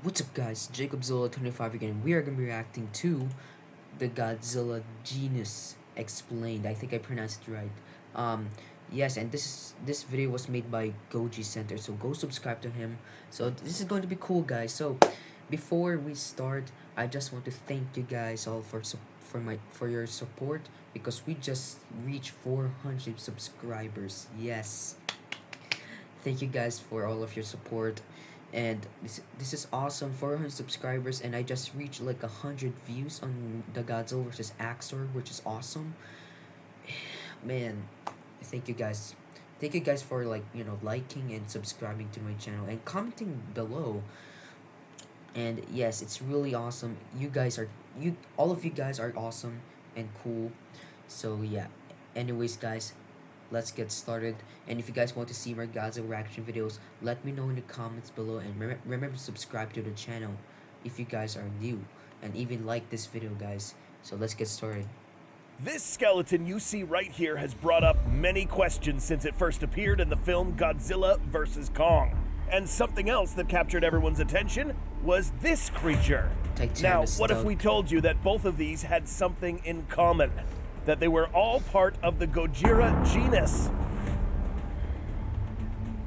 What's up guys, Godzilla 25 again. We are going to be reacting to the Godzilla Genus Explained. I think I pronounced it right. Yes, and this video was made by Goji Center, so go subscribe to him. So this is going to be cool guys. So before we start, I just want to thank you guys all for your support, because we just reached 400 subscribers. Yes. Thank you guys for all of your support. And this is awesome, 400 subscribers, and I just reached like 100 views on the Godzilla versus Axor, which is awesome. Man, thank you guys. Thank you guys for liking and subscribing to my channel and commenting below. And yes, it's really awesome. All of you guys are awesome and cool. So yeah. Anyways, guys, let's get started. And if you guys want to see more Godzilla reaction videos, let me know in the comments below, and remember to subscribe to the channel if you guys are new, and even like this video guys. So let's get started. This skeleton you see right here has brought up many questions since it first appeared in the film Godzilla vs. Kong. And something else that captured everyone's attention was this creature. Now, what if we told you that both of these had something in common? That they were all part of the Godzilla genus.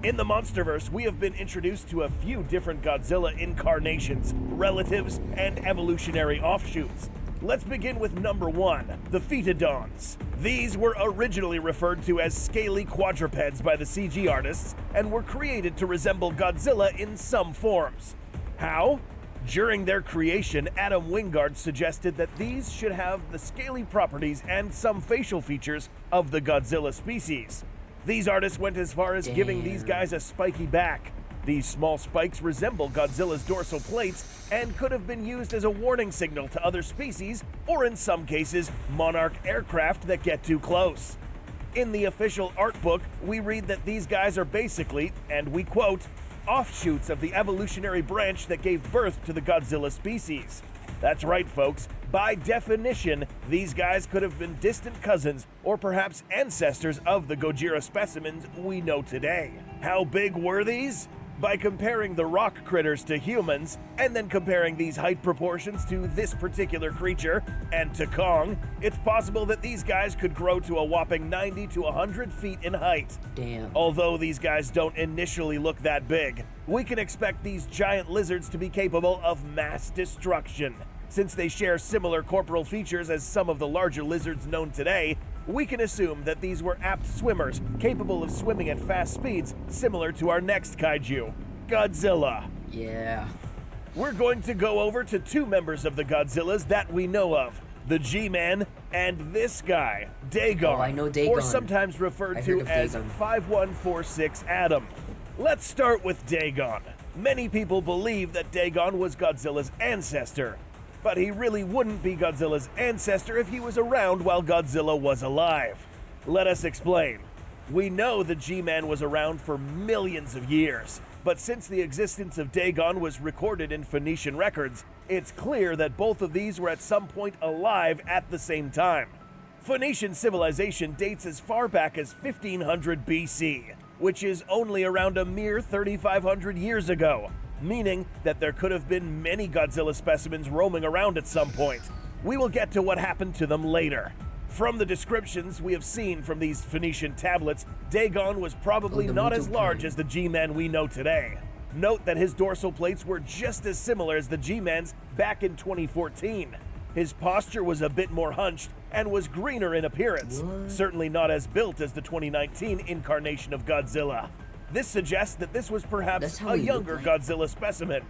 In the Monsterverse, we have been introduced to a few different Godzilla incarnations, relatives, and evolutionary offshoots. Let's begin with number 1, the Phytodons. These were originally referred to as scaly quadrupeds by the CG artists and were created to resemble Godzilla in some forms. How? During their creation, Adam Wingard suggested that these should have the scaly properties and some facial features of the Godzilla species. These artists went as far as giving these guys a spiky back. These small spikes resemble Godzilla's dorsal plates and could have been used as a warning signal to other species, or in some cases, monarch aircraft that get too close. In the official art book, we read that these guys are basically, and we quote, offshoots of the evolutionary branch that gave birth to the Godzilla species. That's right, folks. By definition, these guys could have been distant cousins or perhaps ancestors of the Gojira specimens we know today. How big were these? By comparing the rock critters to humans, and then comparing these height proportions to this particular creature and to Kong, it's possible that these guys could grow to a whopping 90 to 100 feet in height. Damn. Although these guys don't initially look that big, we can expect these giant lizards to be capable of mass destruction. Since they share similar corporal features as some of the larger lizards known today, we can assume that these were apt swimmers, capable of swimming at fast speeds, similar to our next kaiju, Godzilla. Yeah. We're going to go over to 2 members of the Godzillas that we know of, the G-Man and this guy, Dagon. Oh, I know Dagon. Or sometimes referred to as Dagon. 5146 Adam. Let's start with Dagon. Many people believe that Dagon was Godzilla's ancestor, but he really wouldn't be Godzilla's ancestor if he was around while Godzilla was alive. Let us explain. We know the G-Man was around for millions of years, but since the existence of Dagon was recorded in Phoenician records, it's clear that both of these were at some point alive at the same time. Phoenician civilization dates as far back as 1500 BC, which is only around a mere 3,500 years ago, meaning that there could have been many Godzilla specimens roaming around at some point. We will get to what happened to them later. From the descriptions we have seen from these Phoenician tablets, Dagon was probably not as large as the G-Man we know today. Note that his dorsal plates were just as similar as the G-Man's back in 2014. His posture was a bit more hunched and was greener in appearance, certainly not as built as the 2019 incarnation of Godzilla. This suggests that this was perhaps a younger Godzilla specimen.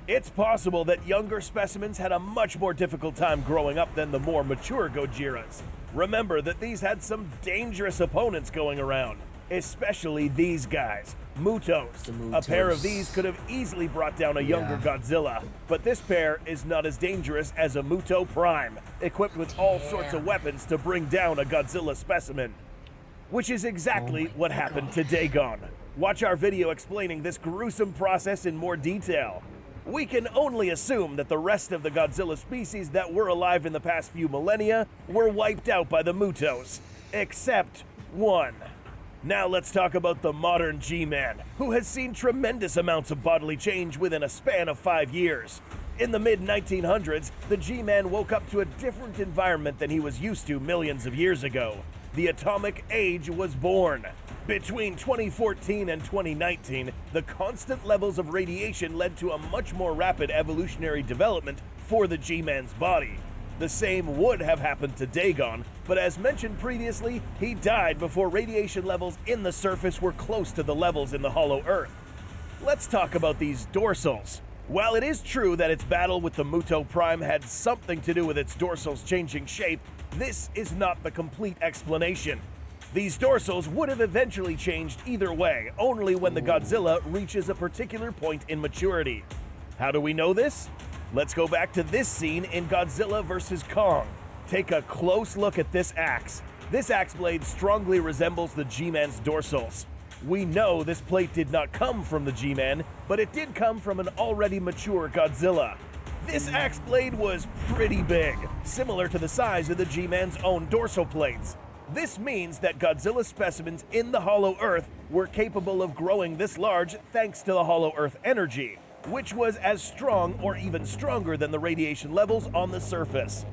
It's possible that younger specimens had a much more difficult time growing up than the more mature Gojiras. Remember that these had some dangerous opponents going around, especially these guys, Mutos. A pair of these could have easily brought down a younger Godzilla, but this pair is not as dangerous as a Muto Prime, equipped with all sorts of weapons to bring down a Godzilla specimen. Which is exactly what happened to Dagon. Watch our video explaining this gruesome process in more detail. We can only assume that the rest of the Godzilla species that were alive in the past few millennia were wiped out by the Mutos, except one. Now let's talk about the modern G-Man, who has seen tremendous amounts of bodily change within a span of 5 years. In the mid-1900s, the G-Man woke up to a different environment than he was used to millions of years ago. The atomic age was born. Between 2014 and 2019, the constant levels of radiation led to a much more rapid evolutionary development for the G-Man's body. The same would have happened to Dagon, but as mentioned previously, he died before radiation levels in the surface were close to the levels in the hollow Earth. Let's talk about these dorsals. While it is true that its battle with the Muto Prime had something to do with its dorsals changing shape, this is not the complete explanation. These dorsals would have eventually changed either way, only when the Godzilla reaches a particular point in maturity. How do we know this? Let's go back to this scene in Godzilla vs. Kong. Take a close look at this axe. This axe blade strongly resembles the G-Man's dorsals. We know this plate did not come from the G-Man, but it did come from an already mature Godzilla. This axe blade was pretty big, similar to the size of the G-Man's own dorsal plates. This means that Godzilla specimens in the hollow Earth were capable of growing this large thanks to the hollow Earth energy, which was as strong or even stronger than the radiation levels on the surface.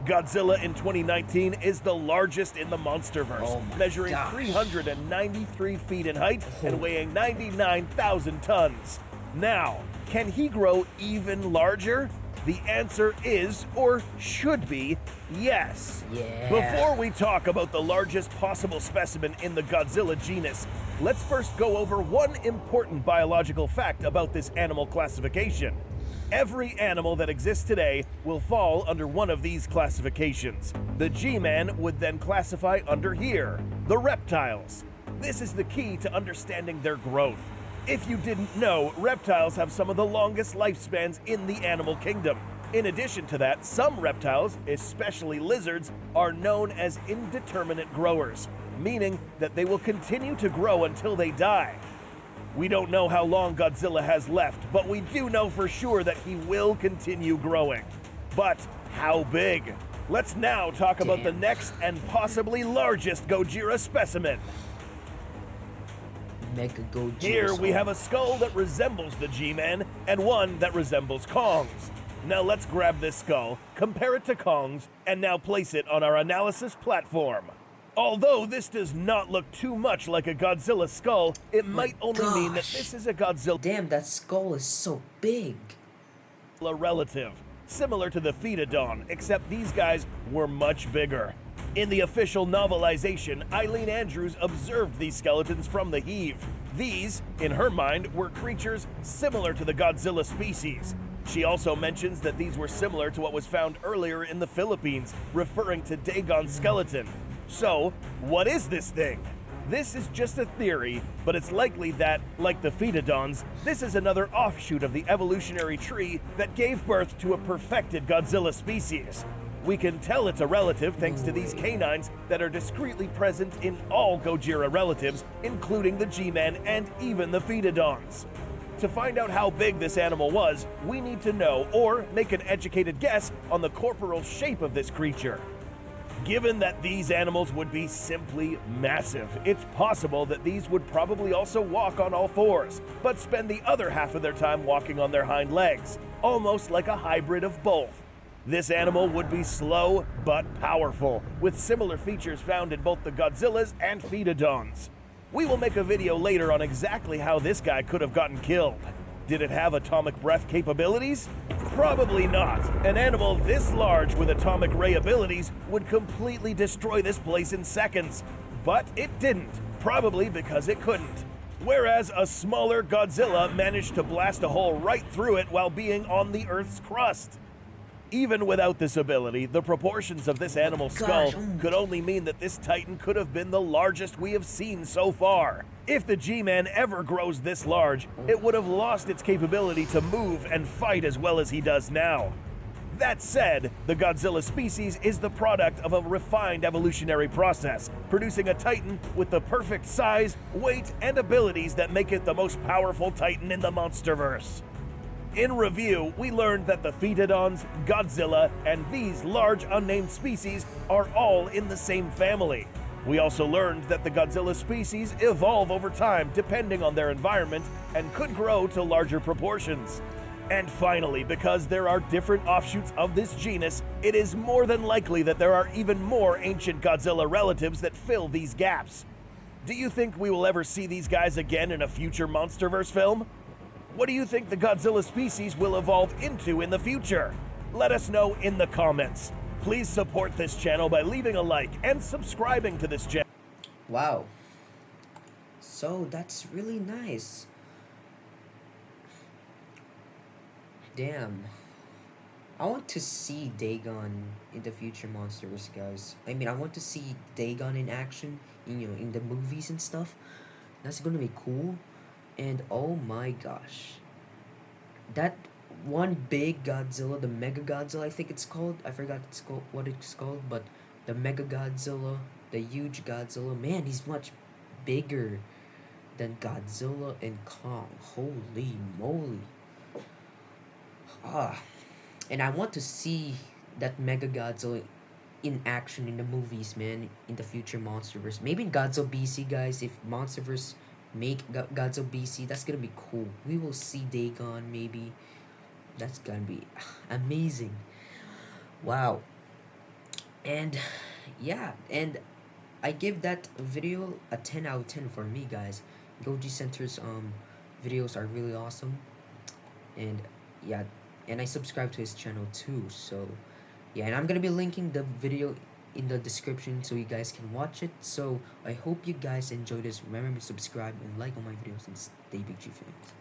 Godzilla in 2019 is the largest in the monsterverse, measuring 393 feet in height and weighing 99,000 tons. Now, can he grow even larger? The answer is, or should be, yes. Yeah. Before we talk about the largest possible specimen in the Godzilla genus, let's first go over one important biological fact about this animal classification. Every animal that exists today will fall under one of these classifications. The G-Man would then classify under here, the reptiles. This is the key to understanding their growth. If you didn't know, reptiles have some of the longest lifespans in the animal kingdom. In addition to that, some reptiles, especially lizards, are known as indeterminate growers, meaning that they will continue to grow until they die. We don't know how long Godzilla has left, but we do know for sure that he will continue growing. But how big? Let's now talk about the next and possibly largest Gojira specimen. Mega Goji. Here we have a skull that resembles the G-Man and one that resembles Kong's. Now let's grab this skull, compare it to Kong's, and now place it on our analysis platform. Although this does not look too much like a Godzilla skull, it might only mean that this is a Godzilla. Damn, that skull is so big. Relative, similar to the Pterodon, except these guys were much bigger. In the official novelization, Eileen Andrews observed these skeletons from the heave. These, in her mind, were creatures similar to the Godzilla species. She also mentions that these were similar to what was found earlier in the Philippines, referring to Dagon's skeleton. So, what is this thing? This is just a theory, but it's likely that, like the Pterodons, this is another offshoot of the evolutionary tree that gave birth to a perfected Godzilla species. We can tell it's a relative thanks to these canines that are discreetly present in all Gojira relatives, including the G-Man and even the Pterodons. To find out how big this animal was, we need to know or make an educated guess on the corporal shape of this creature. Given that these animals would be simply massive, it's possible that these would probably also walk on all fours, but spend the other half of their time walking on their hind legs, almost like a hybrid of both. This animal would be slow but powerful, with similar features found in both the Godzillas and Pterodons. We will make a video later on exactly how this guy could have gotten killed. Did it have atomic breath capabilities? Probably not. An animal this large with atomic ray abilities would completely destroy this place in seconds. But it didn't, probably because it couldn't. Whereas a smaller Godzilla managed to blast a hole right through it while being on the Earth's crust. Even without this ability, the proportions of this animal's skull could only mean that this Titan could have been the largest we have seen so far. If the G-Man ever grows this large, it would have lost its capability to move and fight as well as he does now. That said, the Godzilla species is the product of a refined evolutionary process, producing a Titan with the perfect size, weight, and abilities that make it the most powerful Titan in the monsterverse. In review, we learned that the Pterodons, Godzilla, and these large unnamed species are all in the same family. We also learned that the Godzilla species evolve over time depending on their environment and could grow to larger proportions. And finally, because there are different offshoots of this genus, it is more than likely that there are even more ancient Godzilla relatives that fill these gaps. Do you think we will ever see these guys again in a future MonsterVerse film? What do you think the Godzilla species will evolve into in the future? Let us know in the comments. Please support this channel by leaving a like and subscribing to this channel. Wow. So that's really nice. Damn. I want to see Dagon in the future monsters, guys. I mean, I want to see Dagon in action, in the movies and stuff. That's gonna be cool. And oh my gosh, that one big Godzilla, the Mega Godzilla, I think it's called. I forgot what it's called, but the Mega Godzilla, the huge Godzilla. Man, he's much bigger than Godzilla and Kong. Holy moly! Ah, and I want to see that Mega Godzilla in action in the movies, man. In the future MonsterVerse, maybe in Godzilla BC, guys. If MonsterVerse make Godzilla BC, that's gonna be cool. We will see Dagon, maybe. That's gonna be amazing. Wow. And yeah, and I give that video a 10 out of 10 for me, guys. Goji Center's videos are really awesome. And yeah, and I subscribe to his channel too. So yeah, and I'm gonna be linking the video in the description so you guys can watch it. So I hope you guys enjoy this. Remember to subscribe and like all my videos and stay big G fans.